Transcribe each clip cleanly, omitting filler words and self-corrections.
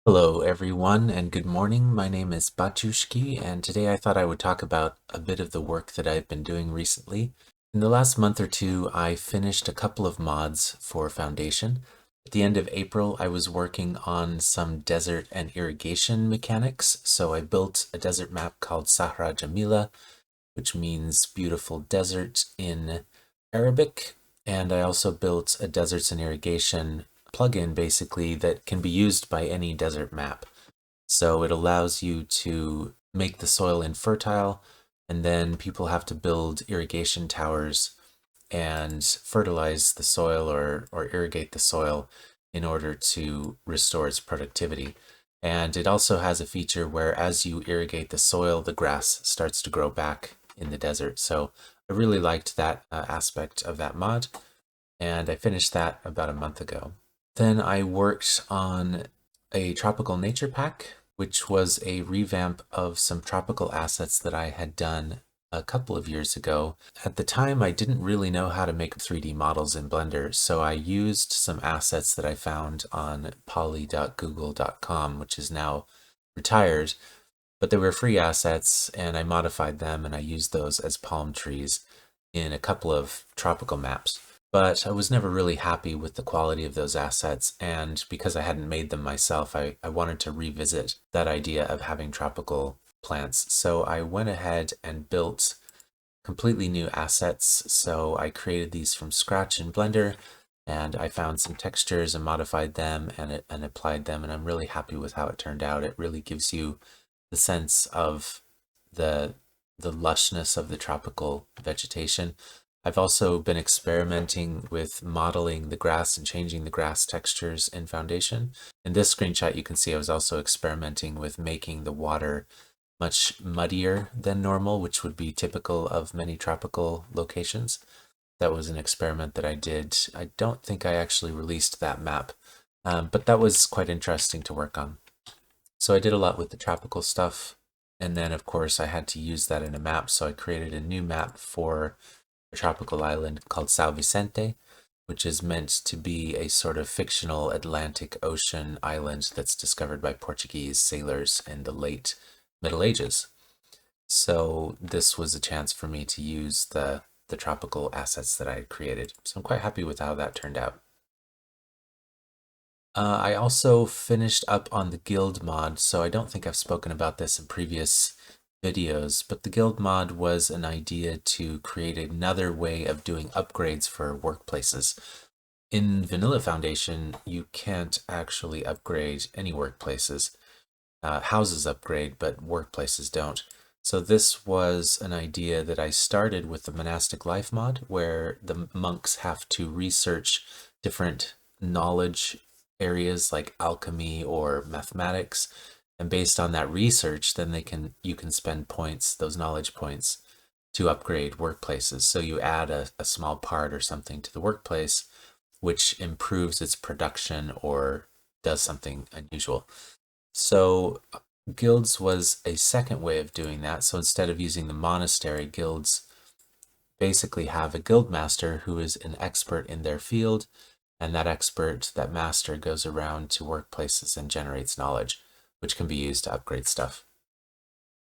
Hello everyone and good morning. My name is Batushki and today I thought I would talk about a bit of the work that I've been doing recently. In the last month or two, I finished a couple of mods for Foundation. At the end of April, I was working on some desert and irrigation mechanics. So I built a desert map called Sahra Jamila, which means beautiful desert in Arabic. And I also built a deserts and irrigation plugin basically that can be used by any desert map. So it allows you to make the soil infertile, and then people have to build irrigation towers and fertilize the soil or irrigate the soil in order to restore its productivity. And it also has a feature where as you irrigate the soil, the grass starts to grow back in the desert. So I really liked that aspect of that mod, and I finished that about a month ago. Then I worked on a tropical nature pack, which was a revamp of some tropical assets that I had done a couple of years ago. At the time, I didn't really know how to make 3D models in Blender, so I used some assets that I found on poly.google.com, which is now retired, but they were free assets, and I modified them and I used those as palm trees in a couple of tropical maps. But I was never really happy with the quality of those assets, and because I hadn't made them myself, I wanted to revisit that idea of having tropical plants. So I went ahead and built completely new assets. So I created these from scratch in Blender, and I found some textures and modified them and applied them, and I'm really happy with how it turned out. It really gives you the sense of the lushness of the tropical vegetation. I've also been experimenting with modeling the grass and changing the grass textures in Foundation. In this screenshot, you can see I was also experimenting with making the water much muddier than normal, which would be typical of many tropical locations. That was an experiment that I did. I don't think I actually released that map, but that was quite interesting to work on. So I did a lot with the tropical stuff, and then of course I had to use that in a map, so I created a new map for a tropical island called São Vicente, which is meant to be a sort of fictional Atlantic Ocean island that's discovered by Portuguese sailors in the late Middle Ages. So this was a chance for me to use the tropical assets that I had created. So I'm quite happy with how that turned out. I also finished up on the guild mod, so I don't think I've spoken about this in previous videos, but the guild mod was an idea to create another way of doing upgrades for workplaces. In Vanilla Foundation, you can't actually upgrade any workplaces. Houses upgrade, but workplaces don't. So this was an idea that I started with the monastic life mod, where the monks have to research different knowledge areas like alchemy or mathematics, and based on that research, then you can spend points, those knowledge points, to upgrade workplaces. So you add a small part or something to the workplace, which improves its production or does something unusual. So guilds was a second way of doing that. So instead of using the monastery, guilds basically have a guild master who is an expert in their field, and that expert, that master, goes around to workplaces and generates knowledge, which can be used to upgrade stuff.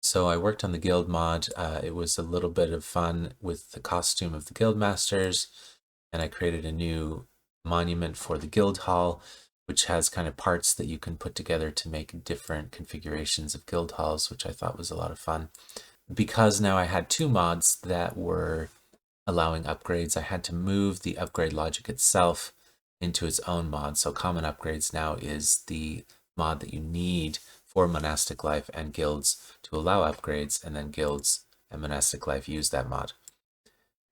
So I worked on the guild mod. It was a little bit of fun with the costume of the guild masters, and I created a new monument for the guild hall, which has kind of parts that you can put together to make different configurations of guild halls, which I thought was a lot of fun. Because now I had two mods that were allowing upgrades, I had to move the upgrade logic itself into its own mod. So common upgrades now is the mod that you need for monastic life and guilds to allow upgrades, and then guilds and monastic life use that mod.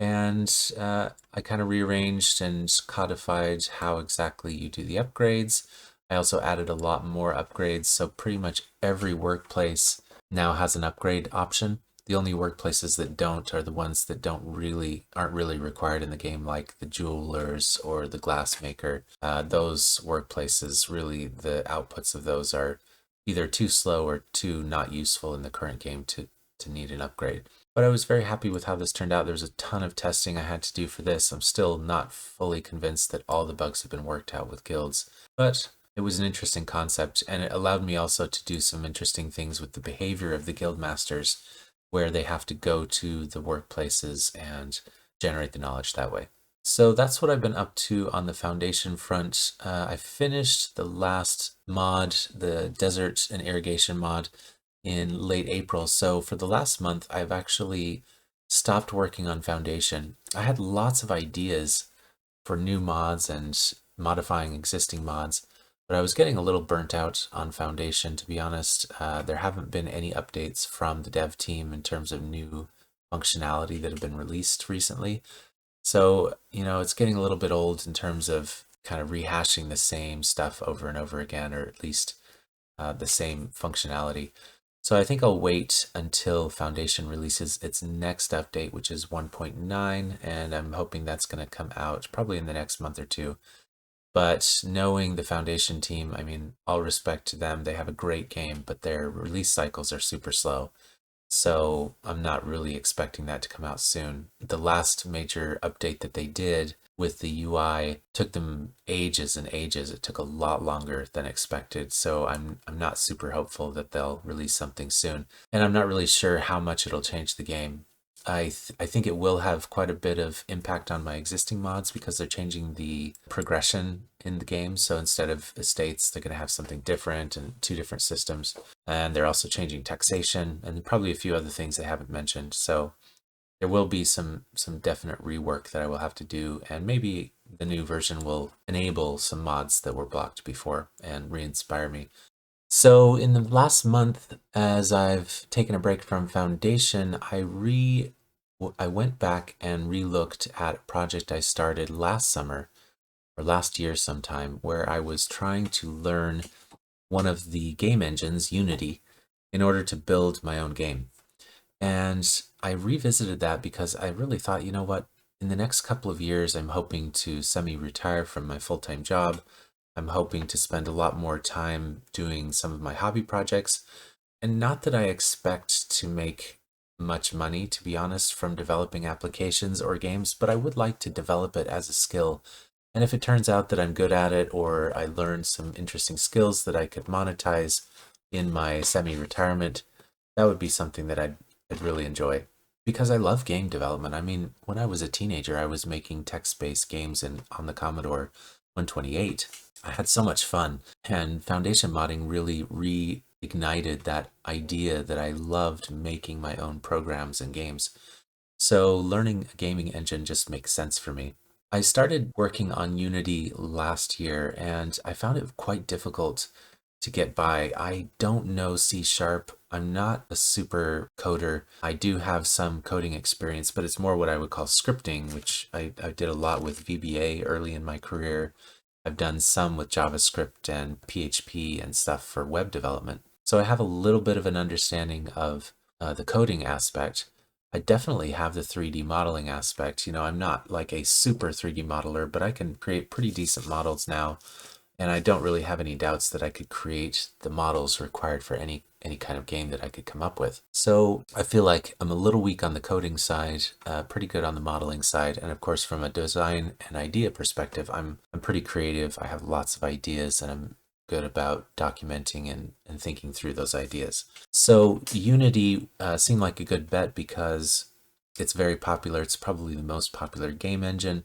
And I kind of rearranged and codified how exactly you do the upgrades. I also added a lot more upgrades, so pretty much every workplace now has an upgrade option. The only workplaces that don't are the ones that aren't really required in the game, like the jewelers or the glassmaker. Those workplaces, really, the outputs of those are either too slow or too not useful in the current game to need an upgrade. But I was very happy with how this turned out. There's a ton of testing I had to do for this. I'm still not fully convinced that all the bugs have been worked out with guilds, but it was an interesting concept, and it allowed me also to do some interesting things with the behavior of the guild masters, where they have to go to the workplaces and generate the knowledge that way. So that's what I've been up to on the foundation front. I finished the last mod, the desert and irrigation mod, in late April. So for the last month, I've actually stopped working on foundation. I had lots of ideas for new mods and modifying existing mods, but I was getting a little burnt out on Foundation, to be honest. There haven't been any updates from the dev team in terms of new functionality that have been released recently. So, it's getting a little bit old in terms of kind of rehashing the same stuff over and over again, or at least the same functionality. So I think I'll wait until Foundation releases its next update, which is 1.9, and I'm hoping that's going to come out probably in the next month or two. But knowing the Foundation team, I mean, all respect to them, they have a great game, but their release cycles are super slow. So I'm not really expecting that to come out soon. The last major update that they did with the UI took them ages and ages. It took a lot longer than expected. So I'm not super hopeful that they'll release something soon. And I'm not really sure how much it'll change the game. I think it will have quite a bit of impact on my existing mods because they're changing the progression in the game. So instead of estates, they're going to have something different and two different systems. And they're also changing taxation and probably a few other things they haven't mentioned. So there will be some definite rework that I will have to do, and maybe the new version will enable some mods that were blocked before and re-inspire me. So in the last month, as I've taken a break from Foundation, I went back and re-looked at a project I started last summer or last year sometime, where I was trying to learn one of the game engines, Unity, in order to build my own game. And I revisited that because I really thought, you know what, in the next couple of years, I'm hoping to semi-retire from my full-time job. I'm hoping to spend a lot more time doing some of my hobby projects. And not that I expect to make much money, to be honest, from developing applications or games, but I would like to develop it as a skill. And if it turns out that I'm good at it, or I learn some interesting skills that I could monetize in my semi-retirement, that would be something that I'd really enjoy. Because I love game development. I mean, when I was a teenager, I was making text-based games on the Commodore 128. I had so much fun, and foundation modding really reignited that idea that I loved making my own programs and games. So learning a gaming engine just makes sense for me. I started working on Unity last year, and I found it quite difficult to get by. I don't know C sharp. I'm not a super coder. I do have some coding experience, but it's more what I would call scripting, which I did a lot with VBA early in my career. I've done some with JavaScript and PHP and stuff for web development. So I have a little bit of an understanding of the coding aspect. I definitely have the 3D modeling aspect. I'm not like a super 3D modeler, but I can create pretty decent models now. And I don't really have any doubts that I could create the models required for any kind of game that I could come up with. So I feel like I'm a little weak on the coding side, pretty good on the modeling side. And of course, from a design and idea perspective, I'm pretty creative. I have lots of ideas, and I'm good about documenting and thinking through those ideas. So Unity seemed like a good bet because it's very popular. It's probably the most popular game engine.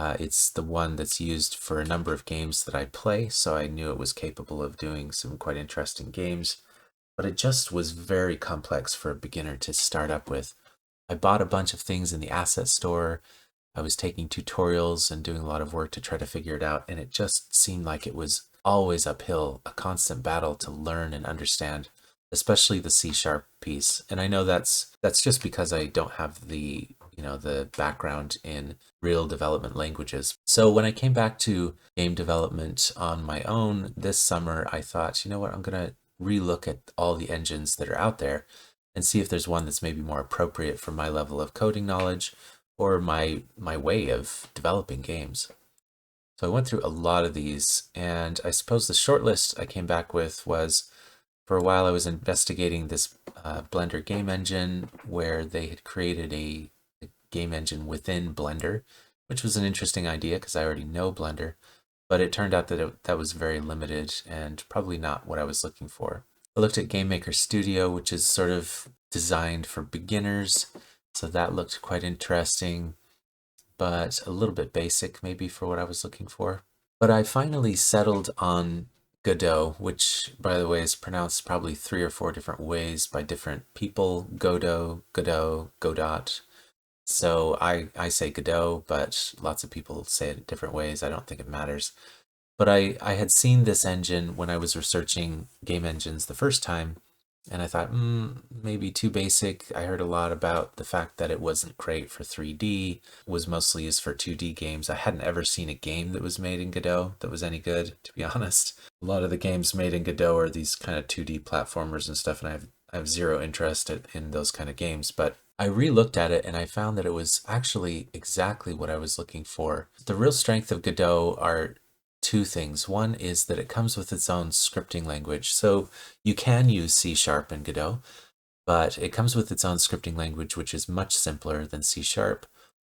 It's the one that's used for a number of games that I play, so I knew it was capable of doing some quite interesting games, but it just was very complex for a beginner to start up with. I bought a bunch of things in the asset store. I was taking tutorials and doing a lot of work to try to figure it out, and it just seemed like it was always uphill, a constant battle to learn and understand, especially the C sharp piece. And I know that's just because I don't have the background in real development languages. So when I came back to game development on my own this summer, I thought, you know what, I'm going to relook at all the engines that are out there and see if there's one that's maybe more appropriate for my level of coding knowledge or my way of developing games. So I went through a lot of these, and I suppose the short list I came back with was, for a while I was investigating this Blender game engine where they had created a game engine within Blender, which was an interesting idea because I already know Blender. but it turned out that that was very limited and probably not what I was looking for. I looked at Game Maker Studio, which is sort of designed for beginners, so that looked quite interesting, but a little bit basic maybe for what I was looking for. But I finally settled on Godot, which, by the way, is pronounced probably 3 or 4 different ways by different people. Godot, Godot, Godot. So I say Godot, but lots of people say it different ways. I don't think it matters. But I had seen this engine when I was researching game engines the first time, and I thought, maybe too basic. I heard a lot about the fact that it wasn't great for 3D, was mostly used for 2D games. I hadn't ever seen a game that was made in Godot that was any good, to be honest. A lot of the games made in Godot are these kind of 2D platformers and stuff, and I have zero interest in those kind of games. But I re-looked at it and I found that it was actually exactly what I was looking for. The real strength of Godot are 2 things. One is that it comes with its own scripting language. So you can use C# in Godot, but it comes with its own scripting language, which is much simpler than C#.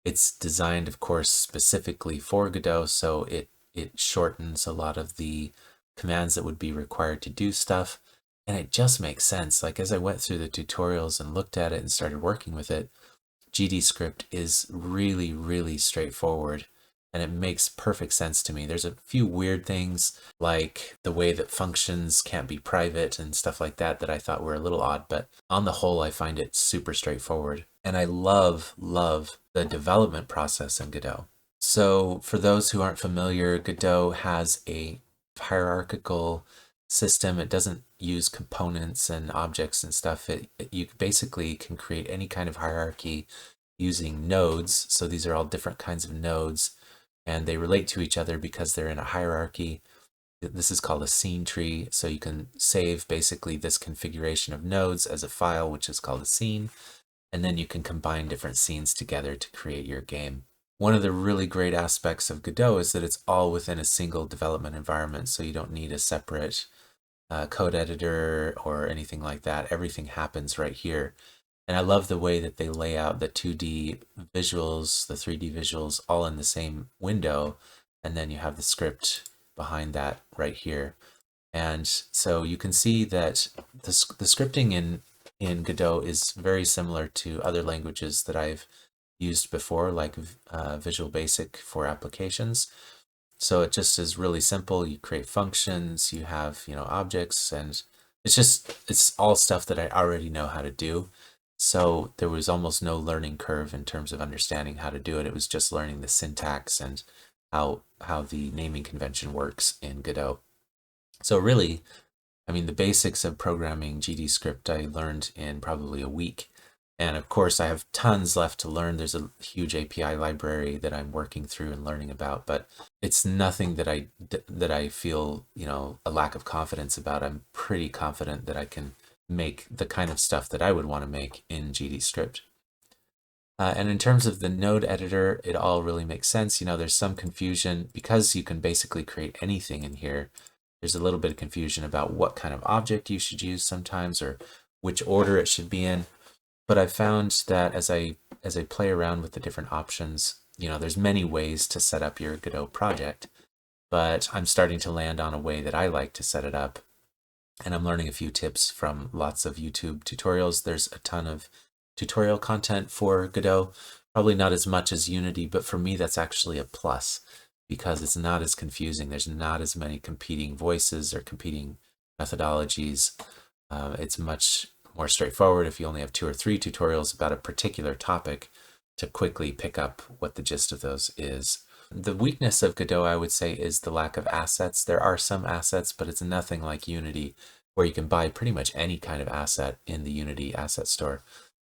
It's designed, of course, specifically for Godot, so it shortens a lot of the commands that would be required to do stuff. And it just makes sense. Like as I went through the tutorials and looked at it and started working with it, GDScript is really, really straightforward and it makes perfect sense to me. There's a few weird things like the way that functions can't be private and stuff like that that I thought were a little odd, but on the whole, I find it super straightforward. And I love the development process in Godot. So for those who aren't familiar, Godot has a hierarchical system. It doesn't use components and objects and stuff. You basically can create any kind of hierarchy using nodes. So these are all different kinds of nodes, and they relate to each other because they're in a hierarchy. This is called a scene tree. So you can save basically this configuration of nodes as a file, which is called a scene, and then you can combine different scenes together to create your game. One of the really great aspects of Godot is that it's all within a single development environment, so you don't need a separate code editor or anything like that. Everything happens right here. And I love the way that they lay out the 2D visuals, the 3D visuals, all in the same window, and then you have the script behind that right here. And so you can see that the scripting in Godot is very similar to other languages that I've used before, like Visual Basic for applications. So it just is really simple. You create functions, you have, objects, and it's all stuff that I already know how to do. So there was almost no learning curve in terms of understanding how to do it. It was just learning the syntax and how the naming convention works in Godot. So really, I mean, the basics of programming GDScript I learned in probably a week. And of course, I have tons left to learn. There's a huge API library that I'm working through and learning about, but it's nothing that I feel, a lack of confidence about. I'm pretty confident that I can make the kind of stuff that I would want to make in GDScript. And in terms of the node editor, it all really makes sense. There's some confusion because you can basically create anything in here. There's a little bit of confusion about what kind of object you should use sometimes or which order it should be in. But I found that as I play around with the different options, there's many ways to set up your Godot project, but I'm starting to land on a way that I like to set it up. And I'm learning a few tips from lots of YouTube tutorials. There's a ton of tutorial content for Godot, probably not as much as Unity, but for me, that's actually a plus because it's not as confusing. There's not as many competing voices or competing methodologies. It's much more straightforward if you only have 2 or 3 tutorials about a particular topic to quickly pick up what the gist of those is. The weakness of Godot, I would say, is the lack of assets. There are some assets, but it's nothing like Unity, where you can buy pretty much any kind of asset in the Unity asset store.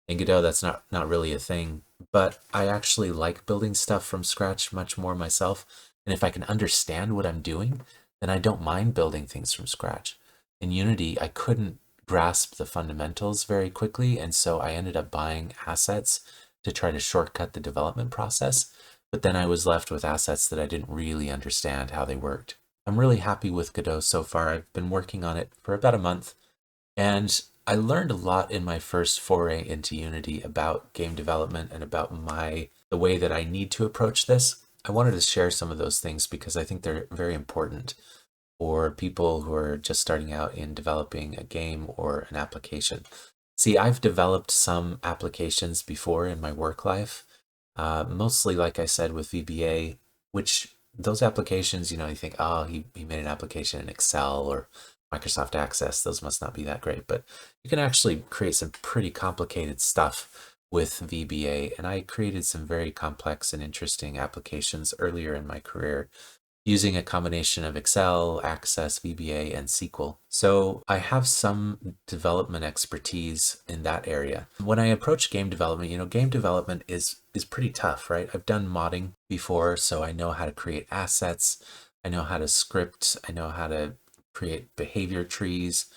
In Godot, that's not really a thing, but I actually like building stuff from scratch much more myself. And if I can understand what I'm doing, then I don't mind building things from scratch. In Unity, I couldn't grasp the fundamentals very quickly, and so I ended up buying assets to try to shortcut the development process, but then I was left with assets that I didn't really understand how they worked. I'm really happy with Godot so far. I've been working on it for about a month, and I learned a lot in my first foray into Unity about game development and about the way that I need to approach this. I wanted to share some of those things because I think they're very important for people who are just starting out in developing a game or an application. See, I've developed some applications before in my work life, mostly, like I said, with VBA, which those applications, you think, oh, he made an application in Excel or Microsoft Access. Those must not be that great, but you can actually create some pretty complicated stuff with VBA. And I created some very complex and interesting applications earlier in my career using a combination of Excel, Access, VBA, and SQL. So I have some development expertise in that area. When I approach game development, game development is pretty tough, right? I've done modding before, so I know how to create assets. I know how to script. I know how to create behavior trees.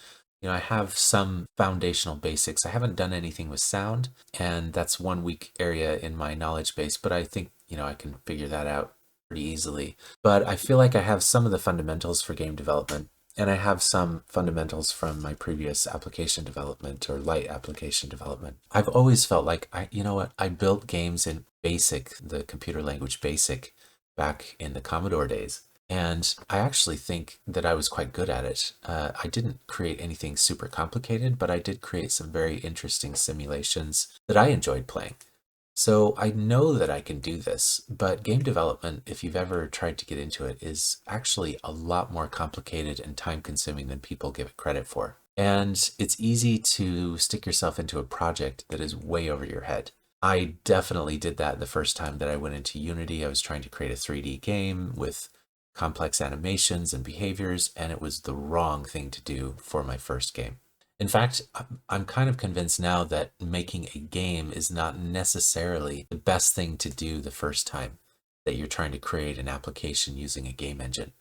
I have some foundational basics. I haven't done anything with sound, and that's one weak area in my knowledge base, but I think, I can figure that out pretty easily. But I feel like I have some of the fundamentals for game development, and I have some fundamentals from my previous application development or light application development. I've always felt like I built games in BASIC, the computer language BASIC, back in the Commodore days. And I actually think that I was quite good at it. I didn't create anything super complicated, but I did create some very interesting simulations that I enjoyed playing. So I know that I can do this, but game development, if you've ever tried to get into it, is actually a lot more complicated and time-consuming than people give it credit for. And it's easy to stick yourself into a project that is way over your head. I definitely did that the first time that I went into Unity. I was trying to create a 3D game with complex animations and behaviors, and it was the wrong thing to do for my first game. In fact, I'm kind of convinced now that making a game is not necessarily the best thing to do the first time that you're trying to create an application using a game engine.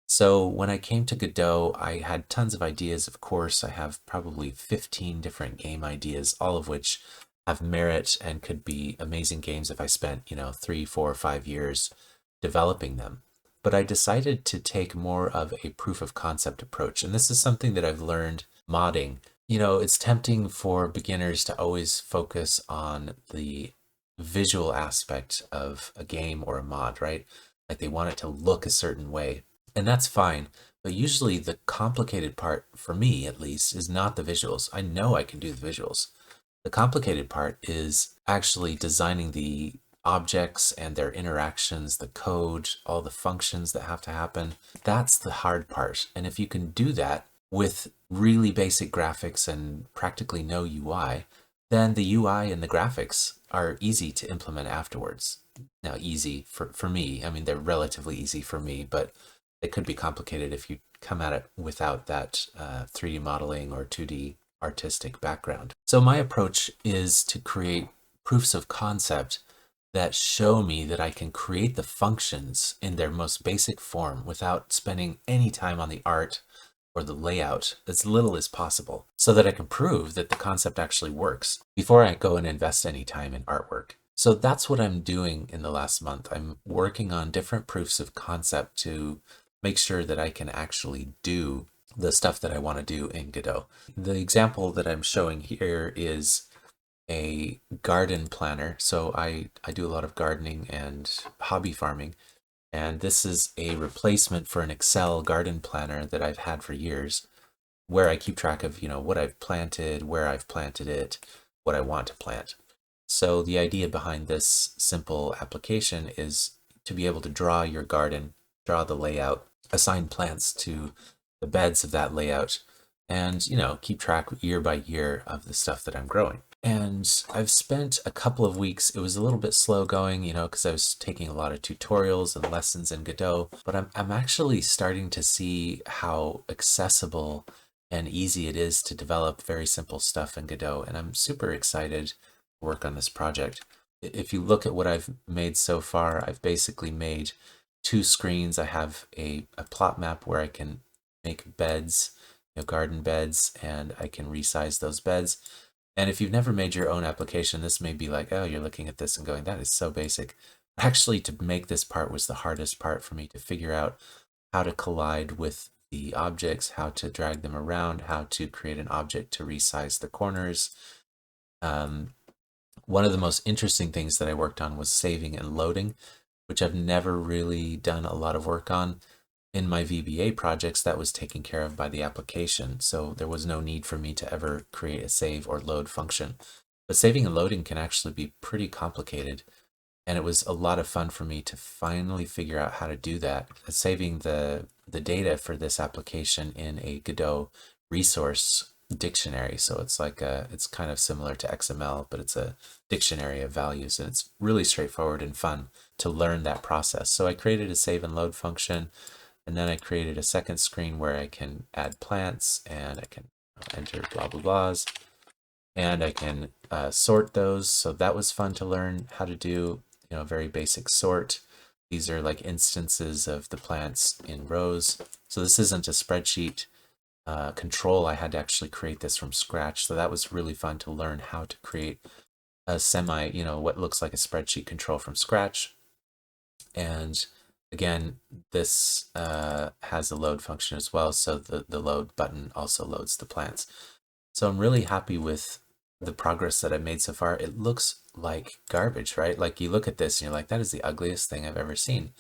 So when I came to Godot, I had tons of ideas. Of course, I have probably 15 different game ideas, all of which have merit and could be amazing games if I spent, 3, 4, 5 years developing them. But I decided to take more of a proof of concept approach. And this is something that I've learned modding. It's tempting for beginners to always focus on the visual aspect of a game or a mod, right? Like they want it to look a certain way. And that's fine. But usually the complicated part, for me at least, is not the visuals. I know I can do the visuals. The complicated part is actually designing the objects and their interactions, the code, all the functions that have to happen. That's the hard part. And if you can do that with really basic graphics and practically no UI, then the UI and the graphics are easy to implement afterwards. Now, easy for me, I mean, they're relatively easy for me, but they could be complicated if you come at it without that 3D modeling or 2D artistic background. So my approach is to create proofs of concept that show me that I can create the functions in their most basic form without spending any time on the art or the layout, as little as possible, so that I can prove that the concept actually works before I go and invest any time in artwork. So that's what I'm doing in the last month. I'm working on different proofs of concept to make sure that I can actually do the stuff that I want to do in Godot. The example that I'm showing here is a garden planner. So I do a lot of gardening and hobby farming. And this is a replacement for an Excel garden planner that I've had for years, where I keep track of, what I've planted, where I've planted it, what I want to plant. So the idea behind this simple application is to be able to draw your garden, draw the layout, assign plants to the beds of that layout, and, keep track year by year of the stuff that I'm growing. And I've spent a couple of weeks, it was a little bit slow going, because I was taking a lot of tutorials and lessons in Godot, but I'm actually starting to see how accessible and easy it is to develop very simple stuff in Godot. And I'm super excited to work on this project. If you look at what I've made so far, I've basically made 2 screens. I have a plot map where I can make beds, garden beds, and I can resize those beds. And if you've never made your own application, this may be like, oh, you're looking at this and going, that is so basic. Actually, to make this part was the hardest part for me, to figure out how to collide with the objects, how to drag them around, how to create an object to resize the corners. One of the most interesting things that I worked on was saving and loading. which I've never really done a lot of work on. In my VBA projects, that was taken care of by the application, so there was no need for me to ever create a save or load function. But saving and loading can actually be pretty complicated, and it was a lot of fun for me to finally figure out how to do that. Saving the data for this application in a Godot resource dictionary. So it's like it's kind of similar to XML, but it's a dictionary of values, and it's really straightforward and fun to learn that process. So I created a save and load function, and then I created a second screen where I can add plants and I can enter blah blah blahs, and I can sort those. So that was fun to learn how to do, very basic sort. These are like instances of the plants in rows. So this isn't a spreadsheet control. I had to actually create this from scratch. So that was really fun to learn how to create a what looks like a spreadsheet control from scratch. And again, this has a load function as well. So the load button also loads the plants. So I'm really happy with the progress that I've made so far. It looks like garbage, right? Like you look at this and you're like, that is the ugliest thing I've ever seen.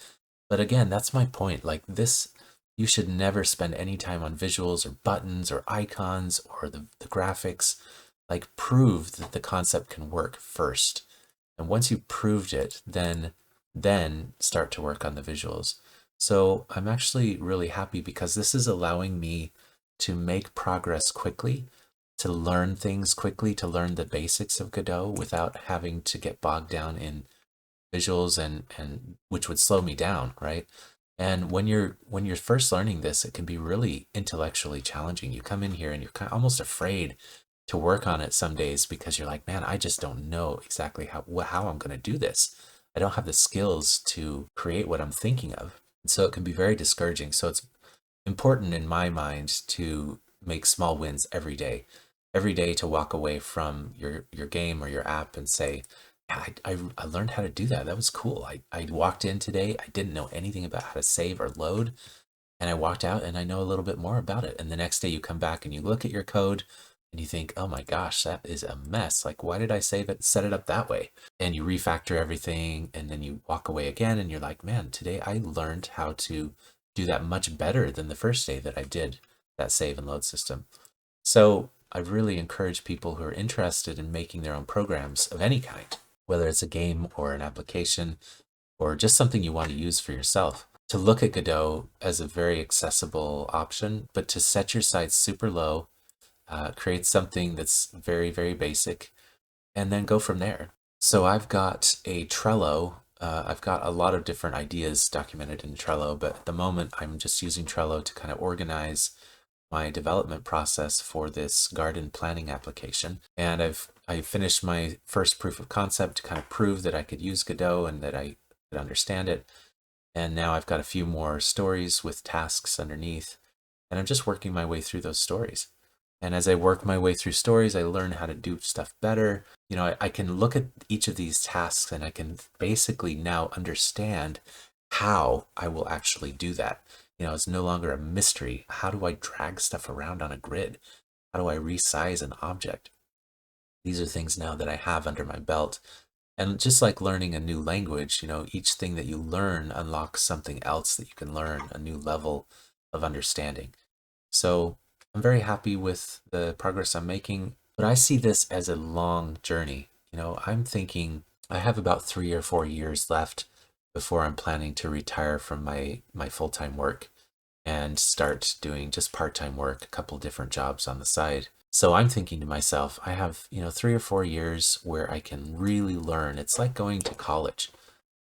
But again, that's my point. Like this, you should never spend any time on visuals or buttons or icons or the graphics. Like prove that the concept can work first. And once you've proved it, then start to work on the visuals. So I'm actually really happy because this is allowing me to make progress quickly, to learn things quickly, to learn the basics of Godot without having to get bogged down in visuals and which would slow me down, right? And when you're first learning this, it can be really intellectually challenging. You come in here and you're kind of almost afraid to work on it some days because you're like, man, I just don't know exactly how I'm going to do this. I don't have the skills to create what I'm thinking of. And so it can be very discouraging. So it's important in my mind to make small wins every day to walk away from your game or your app and say, yeah, I learned how to do that. That was cool. I walked in today. I didn't know anything about how to save or load. And I walked out and I know a little bit more about it. And the next day you come back and you look at your code and you think, oh my gosh, that is a mess. Like, why did I set it up that way? And you refactor everything and then you walk away again and you're like, man, today I learned how to do that much better than the first day that I did that save and load system. So I really encourage people who are interested in making their own programs of any kind, whether it's a game or an application or just something you want to use for yourself, to look at Godot as a very accessible option, but to set your sights super low, create something that's very, very basic, and then go from there. So I've got a Trello. I've got a lot of different ideas documented in Trello, but at the moment I'm just using Trello to kind of organize my development process for this garden planning application. And I finished my first proof of concept to kind of prove that I could use Godot and that I could understand it. And now I've got a few more stories with tasks underneath, and I'm just working my way through those stories. And as I work my way through stories, I learn how to do stuff better. I can look at each of these tasks and I can basically now understand how I will actually do that. It's no longer a mystery. How do I drag stuff around on a grid? How do I resize an object? These are things now that I have under my belt. And just like learning a new language, each thing that you learn unlocks something else that you can learn, a new level of understanding. So I'm very happy with the progress I'm making, but I see this as a long journey. I'm thinking I have about 3 or 4 years left before I'm planning to retire from my full-time work and start doing just part-time work, a couple different jobs on the side. So I'm thinking to myself, I have, 3 or 4 years where I can really learn. It's like going to college.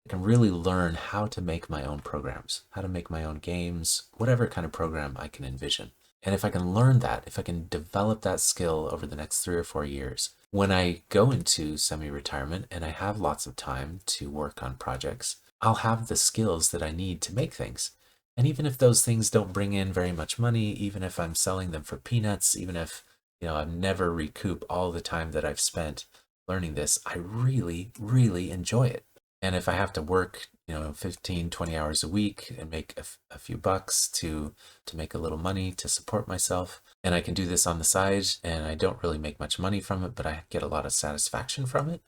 I can really learn how to make my own programs, how to make my own games, whatever kind of program I can envision. And if I can learn that, if I can develop that skill over the next 3 or 4 years, when I go into semi-retirement and I have lots of time to work on projects, I'll have the skills that I need to make things. And even if those things don't bring in very much money, even if I'm selling them for peanuts, even if, I've never recoup all the time that I've spent learning this, I really, really enjoy it. And if I have to work, 15, 20 hours a week and make a few bucks to make a little money to support myself, and I can do this on the side and I don't really make much money from it, but I get a lot of satisfaction from it,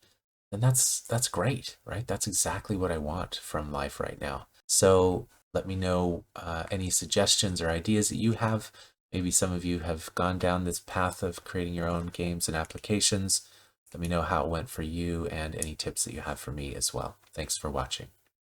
then that's great, right? That's exactly what I want from life right now. So let me know any suggestions or ideas that you have. Maybe some of you have gone down this path of creating your own games and applications. Let me know how it went for you and any tips that you have for me as well. Thanks for watching.